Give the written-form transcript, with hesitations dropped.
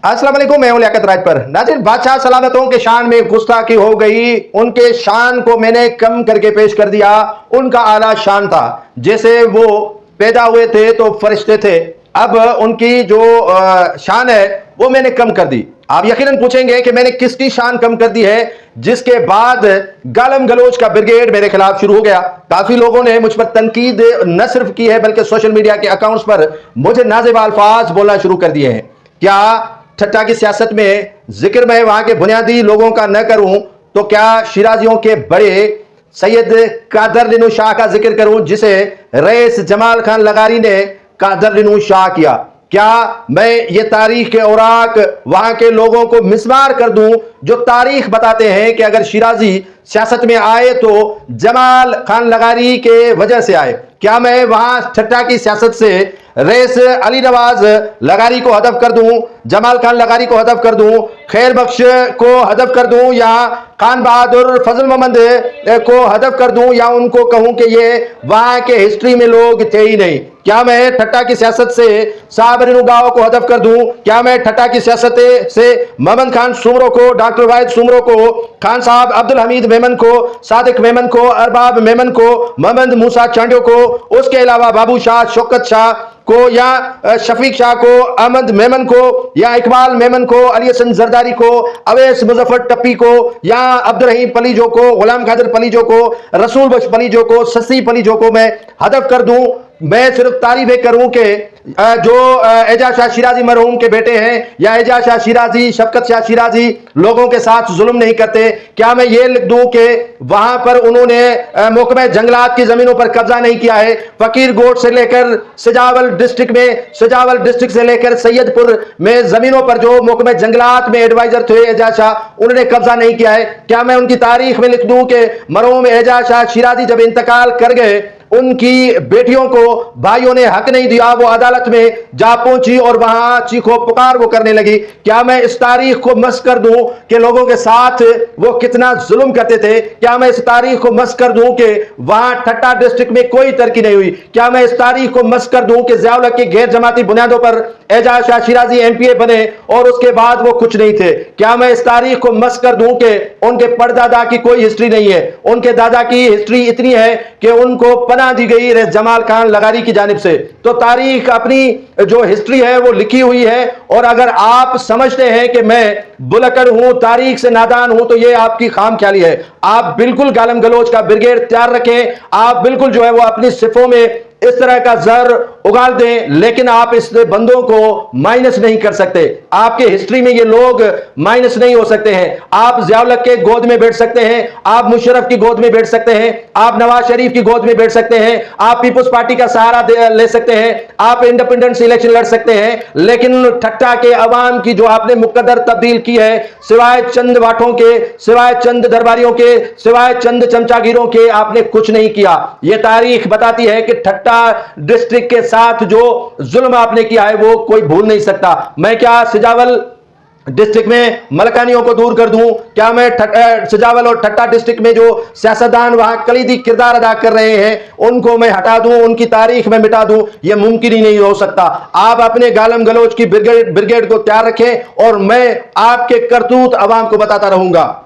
अस्सलाम वालेकुम, मैं हूं लियाकत राज पर। नाज़रीन, बादशाह सलामतों के शान में गुस्ताखी हो गई, उनके शान को मैंने कम करके पेश कर दिया। उनका आला शान था, जैसे वो पैदा हुए थे तो फरिश्ते थे। अब उनकी जो शान है वो मैंने कम कर दी। आप यकीनन पूछेंगे कि मैंने किसकी शान कम कर दी है, जिसके बाद गालम गलोच का ब्रिगेड मेरे खिलाफ शुरू हो गया। काफी लोगों ने मुझ पर तनकीद न सिर्फ की है बल्कि सोशल मीडिया के अकाउंट्स पर मुझे नाज़ेब अल्फाज बोलना शुरू कर दिए हैं। क्या ठट्टा की सियासत में जिक्र मैं वहां के बुनियादी लोगों का न करूं तो क्या शिराजियों के बड़े सैयद कादर शाह का जिक्र करूं, जिसे रईस जमाल खान लगारी ने कादर शाह किया? क्या मैं ये तारीख के औराक वहां के लोगों को मिसमार कर दूं जो तारीख बताते हैं कि अगर शिराजी सियासत में आए तो जमाल खान लगारी के वजह से आए? क्या मैं वहां ठट्टा की सियासत से रईस अली नवाज लगारी को हदफ कर दूं, जमाल खान लगारी को हदफ कर दूं, खैर बख्श को हदफ कर दूं, या खान बहादुर फजल मोहम्मद को हदफ कर दूं, या उनको कहूं कि ये वहां के हिस्ट्री में लोग थे ही नहीं? क्या मैं ठट्टा की सियासत से साबर गांव को हदफ कर दूं? क्या मैं ठट्टा की सियासत से मोहम्मद खान सुमरो को, डॉक्टर वाहिद सुमरो को, खान साहब अब्दुल हमीद मेमन को, सादिक मेमन को, अरबाब मेमन को, मोहम्मद मूसा चांडियो को, उसके अलावा बाबू शाह, शौकत शाह को, या शफीक शाह को, अहमद मेमन को, या इकबाल मेमन को, अली हसन जरदारी को, अवैस मुजफ्फर टप्पी को, या अब्दुल रहीम पलीजो को, गुलाम कादिर पलीजो को, रसूल बख्श पलीजो को, ससी पलीजो को मैं हदफ कर दूं? मैं सिर्फ तारीफें करूं कि जो एजाज शाह शिराजी मरहूम के बेटे हैं, या एजाज शाह शिराजी, शफकत शाह शिराजी लोगों के साथ जुल्म नहीं करते? क्या मैं ये लिख दूं कि वहां पर उन्होंने महकमा जंगलात की जमीनों पर कब्जा नहीं किया है? फकीर गोट से लेकर सजावल डिस्ट्रिक्ट से लेकर सैयदपुर में जमीनों पर जो महकमा जंगलात में एडवाइजर थे एजाज शाह, उन्होंने कब्जा नहीं किया है? क्या मैं उनकी तारीख में लिख दूं कि मरहूम एजाज शाह शिराजी जब इंतकाल कर गए, उनकी बेटियों को भाइयों ने हक नहीं दिया, वो अदालत में जा पहुंची और वहां चीखो पुकार वो करने लगी? क्या मैं इस तारीख को मस कर दूं कि लोगों के साथ वो कितना जुल्म करते थे? क्या मैं इस तारीख को मस कर दूं कि वहां ठट्टा डिस्ट्रिक्ट में कोई तरक्की नहीं हुई? क्या मैं इस तारीख को मस कर दूं कि ज़िया उल हक की गैर जमाती बुनियादों पर एजाज शाह शिराजी एमपीए बने और उसके बाद वो कुछ नहीं थे? क्या मैं इस तारीख को मस कर दूं कि उनके परदादा की कोई हिस्ट्री नहीं है, उनके दादा की हिस्ट्री इतनी है कि उनको दी गई रईस जमाल खान लगारी की जानिब से? तो तारीख अपनी जो हिस्ट्री है वो लिखी हुई है, और अगर आप समझते हैं कि मैं बुलकर हूं, तारीख से नादान हूं, तो ये आपकी खामख्याली है। आप बिल्कुल गालम गलोच का ब्रिगेड तैयार रखें, आप बिल्कुल जो है वो अपनी सिफों में इस तरह का जहर उगाल दें, लेकिन आप इस बंदों को माइनस नहीं कर सकते। आपके हिस्ट्री में ये लोग माइनस नहीं हो सकते हैं। आप ज़िया उल हक के गोद में बैठ सकते हैं, आप मुशर्रफ की गोद में बैठ सकते हैं, आप नवाज शरीफ की गोद में बैठ सकते हैं, आप पीपुल्स पार्टी का सहारा ले सकते हैं, आप इंडिपेंडेंट इलेक्शन लड़ सकते हैं, लेकिन ठट्टा के अवाम की जो आपने मुकद्दर तब्दील की है, सिवाय चंद वाठों के, सिवाय चंद दरबारियों के, सिवाय चंद चमचागिरों के, आपने कुछ नहीं किया। यह तारीख बताती है कि ठट्टा डिस्ट्रिक्ट के साथ जो जुल्म आपने किया है वो कोई भूल नहीं सकता। मैं क्या सजावल डिस्ट्रिक्ट में मलकानियों को दूर कर दूं? क्या मैं सजावल और ठट्टा डिस्ट्रिक्ट में जो सियासतदान वहां कलीदी किरदार अदा कर रहे हैं उनको मैं हटा दूं, उनकी तारीख में मिटा दूं? यह मुमकिन ही नहीं हो सकता। आप अपने गालम गलोच की ब्रिगेड को तैयार रखें और मैं आपके करतूत अवाम को बताता रहूंगा।